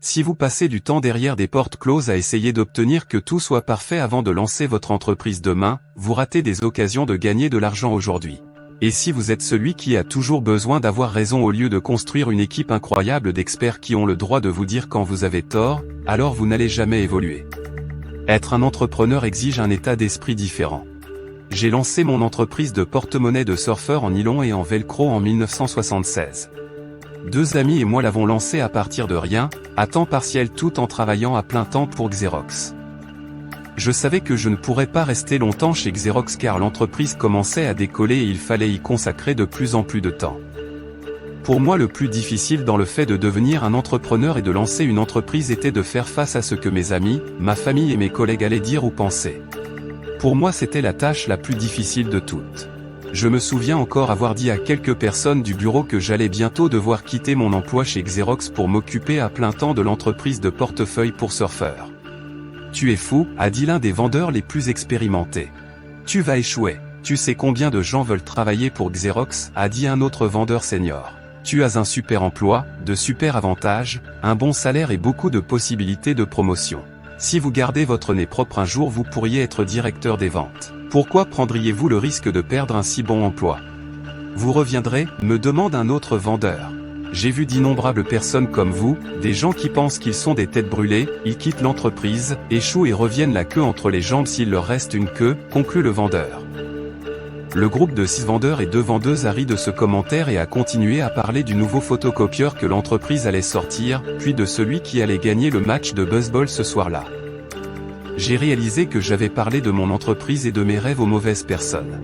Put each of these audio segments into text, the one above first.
Si vous passez du temps derrière des portes closes à essayer d'obtenir que tout soit parfait avant de lancer votre entreprise demain, vous ratez des occasions de gagner de l'argent aujourd'hui. Et si vous êtes celui qui a toujours besoin d'avoir raison au lieu de construire une équipe incroyable d'experts qui ont le droit de vous dire quand vous avez tort, alors vous n'allez jamais évoluer. Être un entrepreneur exige un état d'esprit différent. J'ai lancé mon entreprise de porte-monnaie de surfeurs en nylon et en velcro en 1976. 2 amis et moi l'avons lancé à partir de rien, à temps partiel tout en travaillant à plein temps pour Xerox. Je savais que je ne pourrais pas rester longtemps chez Xerox car l'entreprise commençait à décoller et il fallait y consacrer de plus en plus de temps. Pour moi le plus difficile dans le fait de devenir un entrepreneur et de lancer une entreprise était de faire face à ce que mes amis, ma famille et mes collègues allaient dire ou penser. Pour moi c'était la tâche la plus difficile de toutes. Je me souviens encore avoir dit à quelques personnes du bureau que j'allais bientôt devoir quitter mon emploi chez Xerox pour m'occuper à plein temps de l'entreprise de portefeuille pour surfeurs. Tu es fou, a dit l'un des vendeurs les plus expérimentés. Tu vas échouer. Tu sais combien de gens veulent travailler pour Xerox, a dit un autre vendeur senior. Tu as un super emploi, de super avantages, un bon salaire et beaucoup de possibilités de promotion. Si vous gardez votre nez propre un jour vous pourriez être directeur des ventes. Pourquoi prendriez-vous le risque de perdre un si bon emploi? Vous reviendrez, me demande un autre vendeur. J'ai vu d'innombrables personnes comme vous, des gens qui pensent qu'ils sont des têtes brûlées, ils quittent l'entreprise, échouent et reviennent la queue entre les jambes s'il leur reste une queue, conclut le vendeur. Le groupe de 6 vendeurs et 2 vendeuses a ri de ce commentaire et a continué à parler du nouveau photocopieur que l'entreprise allait sortir, puis de celui qui allait gagner le match de baseball ce soir-là. J'ai réalisé que j'avais parlé de mon entreprise et de mes rêves aux mauvaises personnes.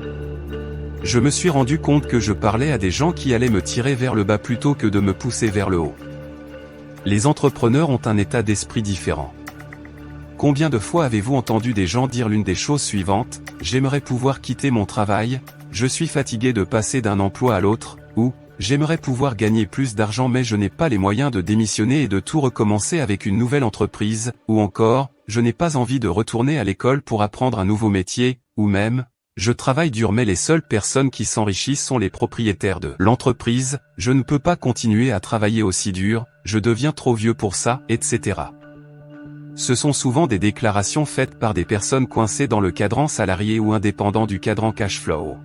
Je me suis rendu compte que je parlais à des gens qui allaient me tirer vers le bas plutôt que de me pousser vers le haut. Les entrepreneurs ont un état d'esprit différent. Combien de fois avez-vous entendu des gens dire l'une des choses suivantes: j'aimerais pouvoir quitter mon travail, je suis fatigué de passer d'un emploi à l'autre, ou j'aimerais pouvoir gagner plus d'argent mais je n'ai pas les moyens de démissionner et de tout recommencer avec une nouvelle entreprise, ou encore, je n'ai pas envie de retourner à l'école pour apprendre un nouveau métier, ou même, je travaille dur mais les seules personnes qui s'enrichissent sont les propriétaires de l'entreprise, je ne peux pas continuer à travailler aussi dur, je deviens trop vieux pour ça, etc. Ce sont souvent des déclarations faites par des personnes coincées dans le cadran salarié ou indépendant du cadran cash flow.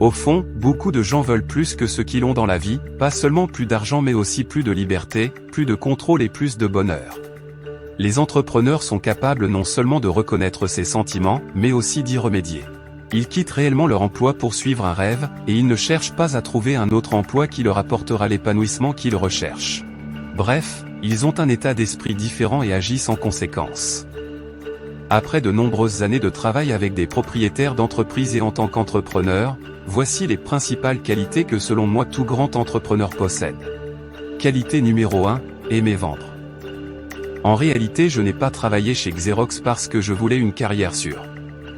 Au fond, beaucoup de gens veulent plus que ce qu'ils ont dans la vie, pas seulement plus d'argent mais aussi plus de liberté, plus de contrôle et plus de bonheur. Les entrepreneurs sont capables non seulement de reconnaître ces sentiments, mais aussi d'y remédier. Ils quittent réellement leur emploi pour suivre un rêve, et ils ne cherchent pas à trouver un autre emploi qui leur apportera l'épanouissement qu'ils recherchent. Bref, ils ont un état d'esprit différent et agissent en conséquence. Après de nombreuses années de travail avec des propriétaires d'entreprises et en tant qu'entrepreneur, voici les principales qualités que selon moi tout grand entrepreneur possède. Qualité numéro 1, aimer vendre. En réalité je n'ai pas travaillé chez Xerox parce que je voulais une carrière sûre.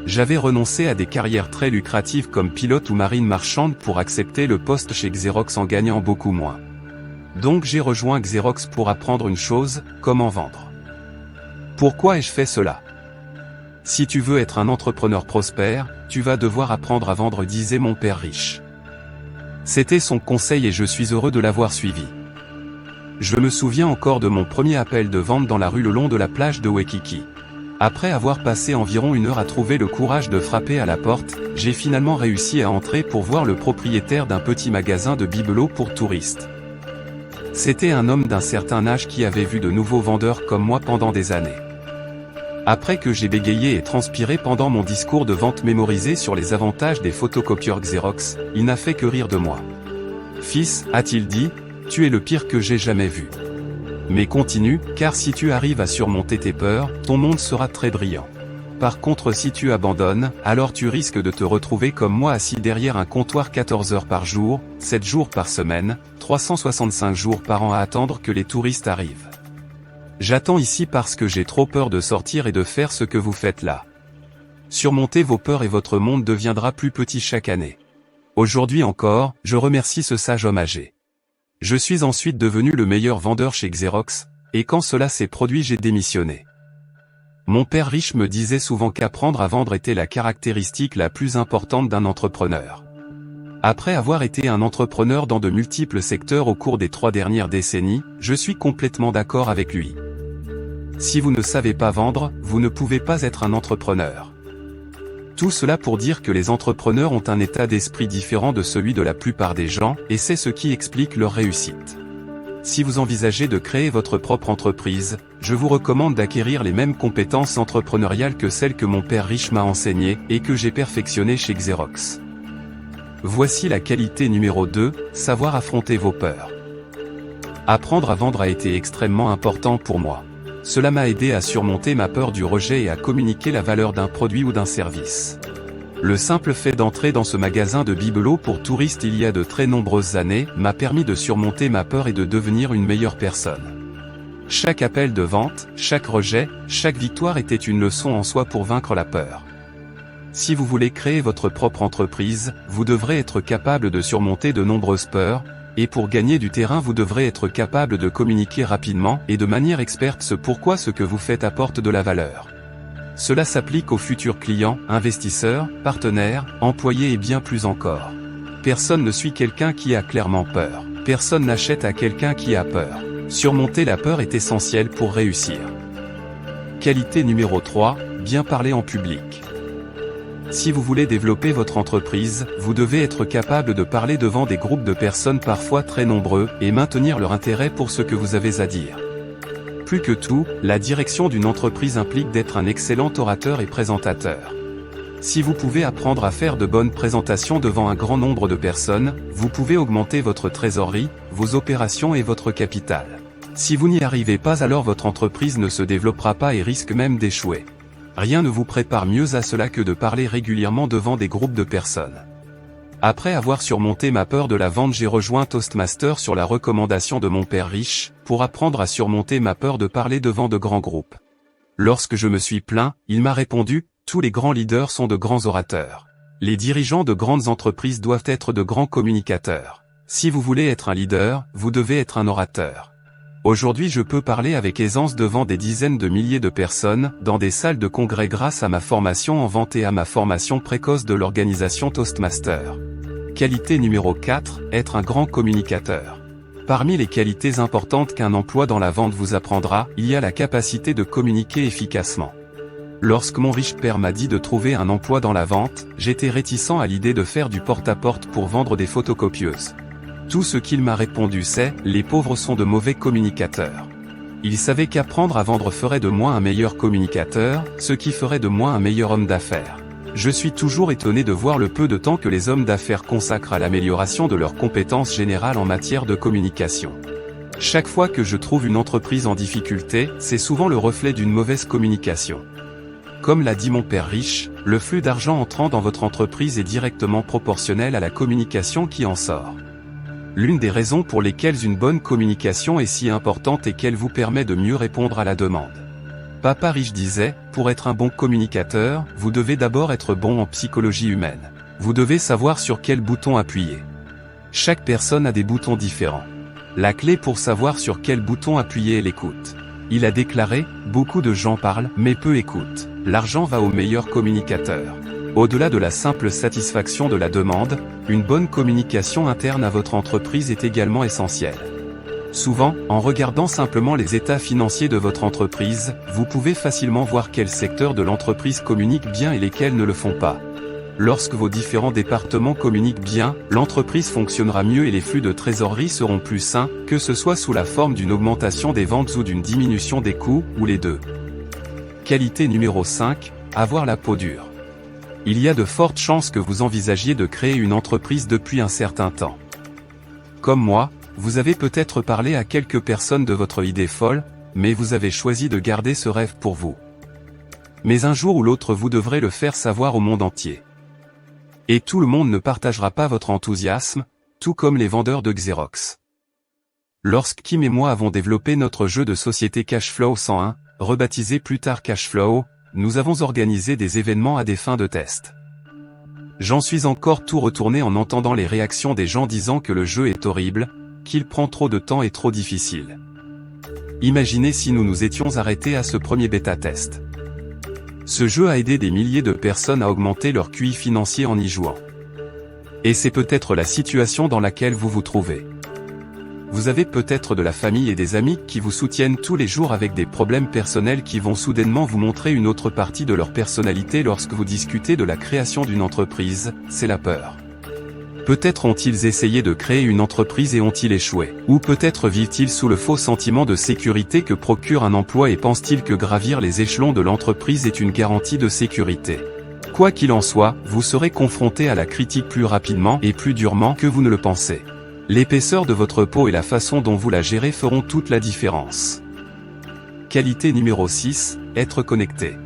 J'avais renoncé à des carrières très lucratives comme pilote ou marine marchande pour accepter le poste chez Xerox en gagnant beaucoup moins. Donc j'ai rejoint Xerox pour apprendre une chose, comment vendre. Pourquoi ai-je fait cela? Si tu veux être un entrepreneur prospère, tu vas devoir apprendre à vendre, disait mon père riche. C'était son conseil et je suis heureux de l'avoir suivi. Je me souviens encore de mon premier appel de vente dans la rue le long de la plage de Waikiki. Après avoir passé environ 1 heure à trouver le courage de frapper à la porte, j'ai finalement réussi à entrer pour voir le propriétaire d'un petit magasin de bibelots pour touristes. C'était un homme d'un certain âge qui avait vu de nouveaux vendeurs comme moi pendant des années. Après que j'ai bégayé et transpiré pendant mon discours de vente mémorisé sur les avantages des photocopieurs Xerox, il n'a fait que rire de moi. « Fils, a-t-il dit, tu es le pire que j'ai jamais vu. Mais continue, car si tu arrives à surmonter tes peurs, ton monde sera très brillant. Par contre si tu abandonnes, alors tu risques de te retrouver comme moi assis derrière un comptoir 14 heures par jour, 7 jours par semaine, 365 jours par an à attendre que les touristes arrivent. J'attends ici parce que j'ai trop peur de sortir et de faire ce que vous faites là. Surmontez vos peurs et votre monde deviendra plus petit chaque année. Aujourd'hui encore, je remercie ce sage homme âgé. Je suis ensuite devenu le meilleur vendeur chez Xerox, et quand cela s'est produit j'ai démissionné. Mon père riche me disait souvent qu'apprendre à vendre était la caractéristique la plus importante d'un entrepreneur. Après avoir été un entrepreneur dans de multiples secteurs au cours des 3 dernières décennies, je suis complètement d'accord avec lui. Si vous ne savez pas vendre, vous ne pouvez pas être un entrepreneur. Tout cela pour dire que les entrepreneurs ont un état d'esprit différent de celui de la plupart des gens, et c'est ce qui explique leur réussite. Si vous envisagez de créer votre propre entreprise, je vous recommande d'acquérir les mêmes compétences entrepreneuriales que celles que mon père riche m'a enseignées et que j'ai perfectionnées chez Xerox. Voici la qualité numéro 2, savoir affronter vos peurs. Apprendre à vendre a été extrêmement important pour moi. Cela m'a aidé à surmonter ma peur du rejet et à communiquer la valeur d'un produit ou d'un service. Le simple fait d'entrer dans ce magasin de bibelots pour touristes il y a de très nombreuses années m'a permis de surmonter ma peur et de devenir une meilleure personne. Chaque appel de vente, chaque rejet, chaque victoire était une leçon en soi pour vaincre la peur. Si vous voulez créer votre propre entreprise, vous devrez être capable de surmonter de nombreuses peurs, et pour gagner du terrain vous devrez être capable de communiquer rapidement et de manière experte ce pourquoi ce que vous faites apporte de la valeur. Cela s'applique aux futurs clients, investisseurs, partenaires, employés et bien plus encore. Personne ne suit quelqu'un qui a clairement peur. Personne n'achète à quelqu'un qui a peur. Surmonter la peur est essentiel pour réussir. Qualité numéro 3, bien parler en public. Si vous voulez développer votre entreprise, vous devez être capable de parler devant des groupes de personnes parfois très nombreux, et maintenir leur intérêt pour ce que vous avez à dire. Plus que tout, la direction d'une entreprise implique d'être un excellent orateur et présentateur. Si vous pouvez apprendre à faire de bonnes présentations devant un grand nombre de personnes, vous pouvez augmenter votre trésorerie, vos opérations et votre capital. Si vous n'y arrivez pas, alors votre entreprise ne se développera pas et risque même d'échouer. Rien ne vous prépare mieux à cela que de parler régulièrement devant des groupes de personnes. Après avoir surmonté ma peur de la vente, j'ai rejoint Toastmasters sur la recommandation de mon père riche, pour apprendre à surmonter ma peur de parler devant de grands groupes. Lorsque je me suis plaint, il m'a répondu, « Tous les grands leaders sont de grands orateurs. Les dirigeants de grandes entreprises doivent être de grands communicateurs. Si vous voulez être un leader, vous devez être un orateur. » Aujourd'hui je peux parler avec aisance devant des dizaines de milliers de personnes, dans des salles de congrès grâce à ma formation en vente et à ma formation précoce de l'organisation Toastmasters. Qualité numéro 4, être un grand communicateur. Parmi les qualités importantes qu'un emploi dans la vente vous apprendra, il y a la capacité de communiquer efficacement. Lorsque mon riche père m'a dit de trouver un emploi dans la vente, j'étais réticent à l'idée de faire du porte-à-porte pour vendre des photocopieuses. Tout ce qu'il m'a répondu c'est, les pauvres sont de mauvais communicateurs. Il savait qu'apprendre à vendre ferait de moi un meilleur communicateur, ce qui ferait de moi un meilleur homme d'affaires. Je suis toujours étonné de voir le peu de temps que les hommes d'affaires consacrent à l'amélioration de leurs compétences générales en matière de communication. Chaque fois que je trouve une entreprise en difficulté, c'est souvent le reflet d'une mauvaise communication. Comme l'a dit mon père riche, le flux d'argent entrant dans votre entreprise est directement proportionnel à la communication qui en sort. L'une des raisons pour lesquelles une bonne communication est si importante est qu'elle vous permet de mieux répondre à la demande. Papa riche disait, pour être un bon communicateur, vous devez d'abord être bon en psychologie humaine. Vous devez savoir sur quel bouton appuyer. Chaque personne a des boutons différents. La clé pour savoir sur quel bouton appuyer est l'écoute. Il a déclaré, beaucoup de gens parlent, mais peu écoutent. L'argent va au meilleur communicateur. Au-delà de la simple satisfaction de la demande, une bonne communication interne à votre entreprise est également essentielle. Souvent, en regardant simplement les états financiers de votre entreprise, vous pouvez facilement voir quels secteurs de l'entreprise communiquent bien et lesquels ne le font pas. Lorsque vos différents départements communiquent bien, l'entreprise fonctionnera mieux et les flux de trésorerie seront plus sains, que ce soit sous la forme d'une augmentation des ventes ou d'une diminution des coûts, ou les deux. Qualité numéro 5, avoir la peau dure. Il y a de fortes chances que vous envisagiez de créer une entreprise depuis un certain temps. Comme moi, vous avez peut-être parlé à quelques personnes de votre idée folle, mais vous avez choisi de garder ce rêve pour vous. Mais un jour ou l'autre vous devrez le faire savoir au monde entier. Et tout le monde ne partagera pas votre enthousiasme, tout comme les vendeurs de Xerox. Lorsque Kim et moi avons développé notre jeu de société Cashflow 101, rebaptisé plus tard Cashflow, nous avons organisé des événements à des fins de test. J'en suis encore tout retourné en entendant les réactions des gens disant que le jeu est horrible, qu'il prend trop de temps et trop difficile. Imaginez si nous nous étions arrêtés à ce premier bêta-test. Ce jeu a aidé des milliers de personnes à augmenter leur QI financier en y jouant. Et c'est peut-être la situation dans laquelle vous vous trouvez. Vous avez peut-être de la famille et des amis qui vous soutiennent tous les jours avec des problèmes personnels qui vont soudainement vous montrer une autre partie de leur personnalité lorsque vous discutez de la création d'une entreprise, c'est la peur. Peut-être ont-ils essayé de créer une entreprise et ont-ils échoué. Ou peut-être vivent-ils sous le faux sentiment de sécurité que procure un emploi et pensent-ils que gravir les échelons de l'entreprise est une garantie de sécurité. Quoi qu'il en soit, vous serez confronté à la critique plus rapidement et plus durement que vous ne le pensez. L'épaisseur de votre peau et la façon dont vous la gérez feront toute la différence. Qualité numéro 6, être connecté.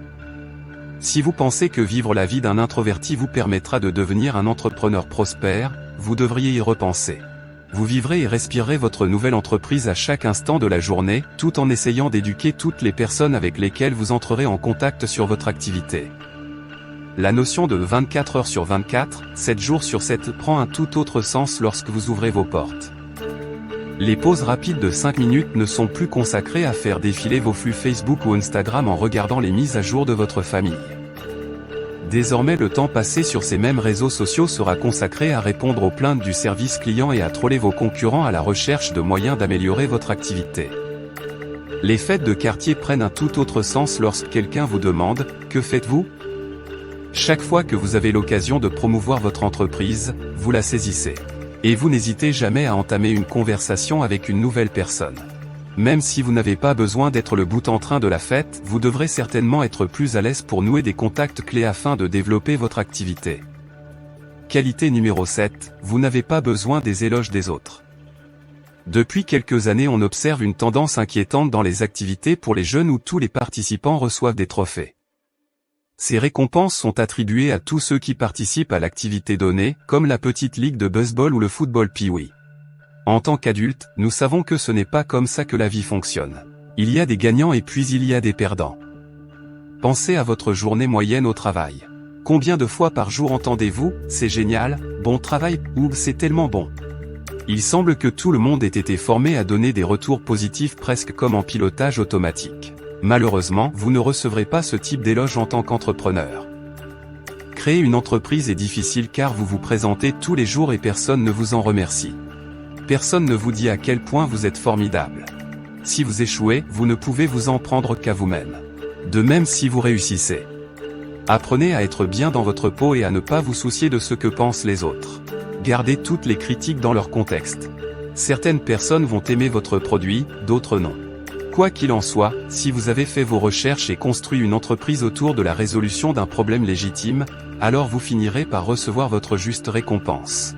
Si vous pensez que vivre la vie d'un introverti vous permettra de devenir un entrepreneur prospère, vous devriez y repenser. Vous vivrez et respirerez votre nouvelle entreprise à chaque instant de la journée, tout en essayant d'éduquer toutes les personnes avec lesquelles vous entrerez en contact sur votre activité. La notion de 24 heures sur 24, 7 jours sur 7 prend un tout autre sens lorsque vous ouvrez vos portes. Les pauses rapides de 5 minutes ne sont plus consacrées à faire défiler vos flux Facebook ou Instagram en regardant les mises à jour de votre famille. Désormais le temps passé sur ces mêmes réseaux sociaux sera consacré à répondre aux plaintes du service client et à troller vos concurrents à la recherche de moyens d'améliorer votre activité. Les fêtes de quartier prennent un tout autre sens lorsque quelqu'un vous demande « Que faites-vous » Chaque fois que vous avez l'occasion de promouvoir votre entreprise, vous la saisissez. Et vous n'hésitez jamais à entamer une conversation avec une nouvelle personne. Même si vous n'avez pas besoin d'être le bout en train de la fête, vous devrez certainement être plus à l'aise pour nouer des contacts clés afin de développer votre activité. Qualité numéro 7, vous n'avez pas besoin des éloges des autres. Depuis quelques années on observe une tendance inquiétante dans les activités pour les jeunes où tous les participants reçoivent des trophées. Ces récompenses sont attribuées à tous ceux qui participent à l'activité donnée, comme la petite ligue de baseball ou le football pee-wee. En tant qu'adultes, nous savons que ce n'est pas comme ça que la vie fonctionne. Il y a des gagnants et puis il y a des perdants. Pensez à votre journée moyenne au travail. Combien de fois par jour entendez-vous « c'est génial, bon travail » ou « c'est tellement bon ». Il semble que tout le monde ait été formé à donner des retours positifs presque comme en pilotage automatique. Malheureusement, vous ne recevrez pas ce type d'éloge en tant qu'entrepreneur. Créer une entreprise est difficile car vous vous présentez tous les jours et personne ne vous en remercie. Personne ne vous dit à quel point vous êtes formidable. Si vous échouez, vous ne pouvez vous en prendre qu'à vous-même. De même si vous réussissez. Apprenez à être bien dans votre peau et à ne pas vous soucier de ce que pensent les autres. Gardez toutes les critiques dans leur contexte. Certaines personnes vont aimer votre produit, d'autres non. Quoi qu'il en soit, si vous avez fait vos recherches et construit une entreprise autour de la résolution d'un problème légitime, alors vous finirez par recevoir votre juste récompense.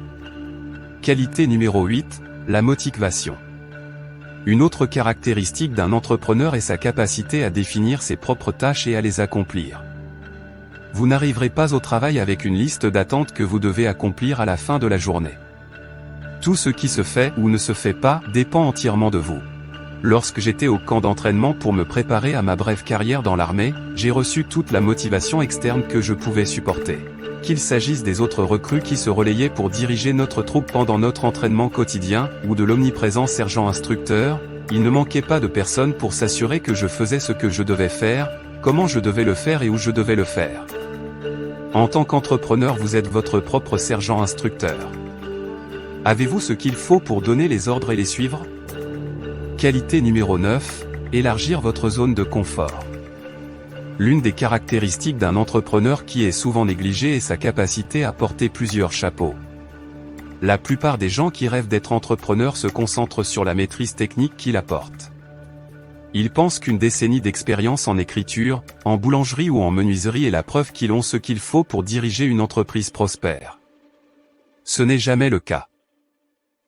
Qualité numéro 8, la motivation. Une autre caractéristique d'un entrepreneur est sa capacité à définir ses propres tâches et à les accomplir. Vous n'arriverez pas au travail avec une liste d'attentes que vous devez accomplir à la fin de la journée. Tout ce qui se fait ou ne se fait pas dépend entièrement de vous. Lorsque j'étais au camp d'entraînement pour me préparer à ma brève carrière dans l'armée, j'ai reçu toute la motivation externe que je pouvais supporter. Qu'il s'agisse des autres recrues qui se relayaient pour diriger notre troupe pendant notre entraînement quotidien, ou de l'omniprésent sergent-instructeur, il ne manquait pas de personnes pour s'assurer que je faisais ce que je devais faire, comment je devais le faire et où je devais le faire. En tant qu'entrepreneur, vous êtes votre propre sergent-instructeur. Avez-vous ce qu'il faut pour donner les ordres et les suivre ? Qualité numéro 9, élargir votre zone de confort. L'une des caractéristiques d'un entrepreneur qui est souvent négligée est sa capacité à porter plusieurs chapeaux. La plupart des gens qui rêvent d'être entrepreneurs se concentrent sur la maîtrise technique qu'ils apportent. Ils pensent qu'une décennie d'expérience en écriture, en boulangerie ou en menuiserie est la preuve qu'ils ont ce qu'il faut pour diriger une entreprise prospère. Ce n'est jamais le cas.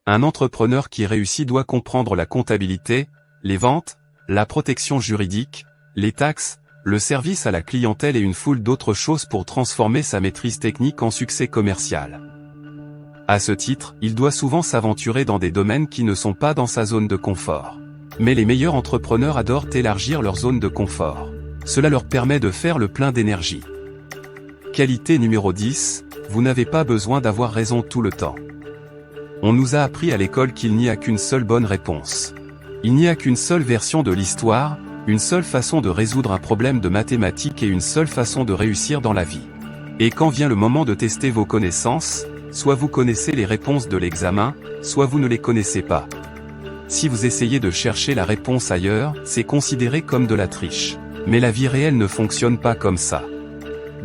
Un entrepreneur qui réussit doit comprendre la comptabilité, les ventes, la protection juridique, les taxes, le service à la clientèle et une foule d'autres choses pour transformer sa maîtrise technique en succès commercial. À ce titre, il doit souvent s'aventurer dans des domaines qui ne sont pas dans sa zone de confort. Mais les meilleurs entrepreneurs adorent élargir leur zone de confort. Cela leur permet de faire le plein d'énergie. Qualité numéro 10, vous n'avez pas besoin d'avoir raison tout le temps. On nous a appris à l'école qu'il n'y a qu'une seule bonne réponse. Il n'y a qu'une seule version de l'histoire, une seule façon de résoudre un problème de mathématiques et une seule façon de réussir dans la vie. Et quand vient le moment de tester vos connaissances, soit vous connaissez les réponses de l'examen, soit vous ne les connaissez pas. Si vous essayez de chercher la réponse ailleurs, c'est considéré comme de la triche. Mais la vie réelle ne fonctionne pas comme ça.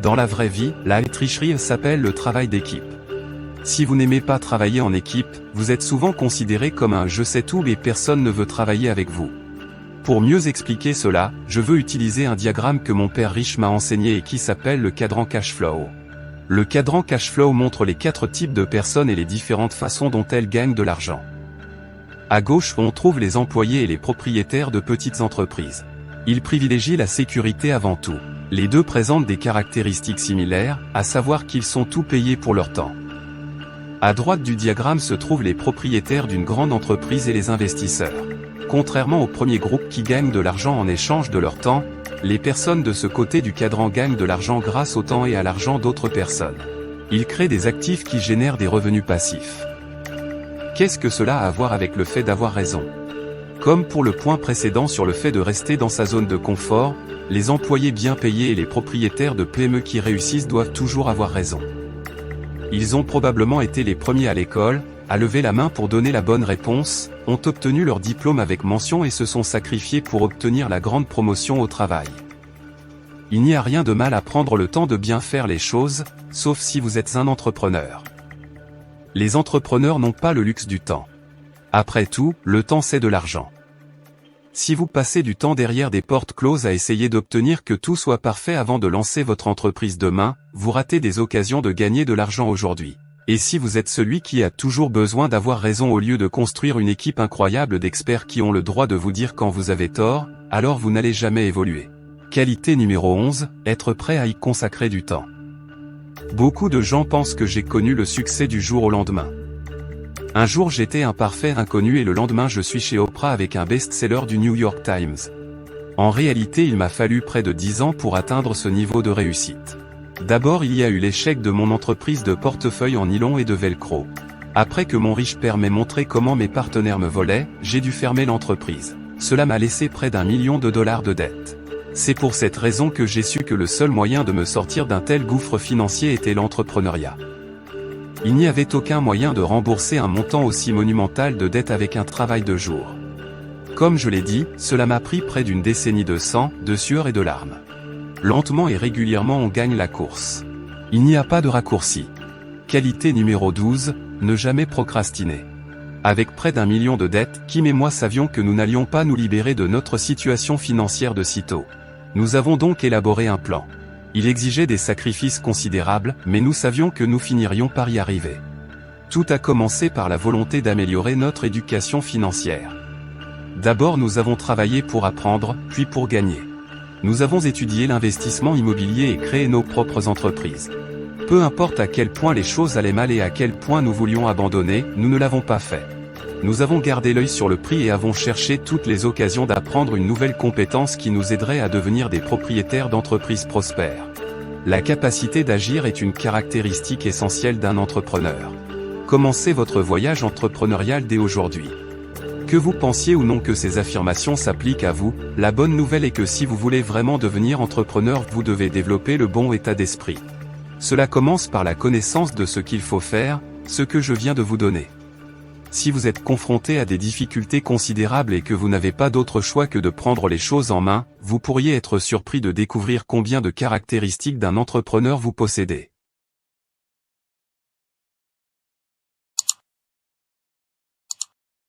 Dans la vraie vie, la tricherie s'appelle le travail d'équipe. Si vous n'aimez pas travailler en équipe, vous êtes souvent considéré comme un je sais tout et personne ne veut travailler avec vous. Pour mieux expliquer cela, je veux utiliser un diagramme que mon père riche m'a enseigné et qui s'appelle le cadran cash flow. Le cadran cash flow montre les 4 types de personnes et les différentes façons dont elles gagnent de l'argent. À gauche, on trouve les employés et les propriétaires de petites entreprises. Ils privilégient la sécurité avant tout. Les deux présentent des caractéristiques similaires, à savoir qu'ils sont tout payés pour leur temps. À droite du diagramme se trouvent les propriétaires d'une grande entreprise et les investisseurs. Contrairement au premier groupe qui gagne de l'argent en échange de leur temps, les personnes de ce côté du cadran gagnent de l'argent grâce au temps et à l'argent d'autres personnes. Ils créent des actifs qui génèrent des revenus passifs. Qu'est-ce que cela a à voir avec le fait d'avoir raison ? Comme pour le point précédent sur le fait de rester dans sa zone de confort, les employés bien payés et les propriétaires de PME qui réussissent doivent toujours avoir raison. Ils ont probablement été les premiers à l'école, à lever la main pour donner la bonne réponse, ont obtenu leur diplôme avec mention et se sont sacrifiés pour obtenir la grande promotion au travail. Il n'y a rien de mal à prendre le temps de bien faire les choses, sauf si vous êtes un entrepreneur. Les entrepreneurs n'ont pas le luxe du temps. Après tout, le temps c'est de l'argent. Si vous passez du temps derrière des portes closes à essayer d'obtenir que tout soit parfait avant de lancer votre entreprise demain, vous ratez des occasions de gagner de l'argent aujourd'hui. Et si vous êtes celui qui a toujours besoin d'avoir raison au lieu de construire une équipe incroyable d'experts qui ont le droit de vous dire quand vous avez tort, alors vous n'allez jamais évoluer. Qualité numéro 11, être prêt à y consacrer du temps. Beaucoup de gens pensent que j'ai connu le succès du jour au lendemain. Un jour j'étais un parfait inconnu et le lendemain je suis chez Oprah avec un best-seller du New York Times. En réalité il m'a fallu près de 10 ans pour atteindre ce niveau de réussite. D'abord il y a eu l'échec de mon entreprise de portefeuille en nylon et de velcro. Après que mon riche père m'ait montré comment mes partenaires me volaient, j'ai dû fermer l'entreprise. Cela m'a laissé près d'1 million de dollars de dettes. C'est pour cette raison que j'ai su que le seul moyen de me sortir d'un tel gouffre financier était l'entrepreneuriat. Il n'y avait aucun moyen de rembourser un montant aussi monumental de dettes avec un travail de jour. Comme je l'ai dit, cela m'a pris près d'une décennie de sang, de sueur et de larmes. Lentement et régulièrement on gagne la course. Il n'y a pas de raccourci. Qualité numéro 12, ne jamais procrastiner. Avec près d'1 million de dettes, Kim et moi savions que nous n'allions pas nous libérer de notre situation financière de sitôt. Nous avons donc élaboré un plan. Il exigeait des sacrifices considérables, mais nous savions que nous finirions par y arriver. Tout a commencé par la volonté d'améliorer notre éducation financière. D'abord nous avons travaillé pour apprendre, puis pour gagner. Nous avons étudié l'investissement immobilier et créé nos propres entreprises. Peu importe à quel point les choses allaient mal et à quel point nous voulions abandonner, nous ne l'avons pas fait. Nous avons gardé l'œil sur le prix et avons cherché toutes les occasions d'apprendre une nouvelle compétence qui nous aiderait à devenir des propriétaires d'entreprises prospères. La capacité d'agir est une caractéristique essentielle d'un entrepreneur. Commencez votre voyage entrepreneurial dès aujourd'hui. Que vous pensiez ou non que ces affirmations s'appliquent à vous, la bonne nouvelle est que si vous voulez vraiment devenir entrepreneur, vous devez développer le bon état d'esprit. Cela commence par la connaissance de ce qu'il faut faire, ce que je viens de vous donner. Si vous êtes confronté à des difficultés considérables et que vous n'avez pas d'autre choix que de prendre les choses en main, vous pourriez être surpris de découvrir combien de caractéristiques d'un entrepreneur vous possédez.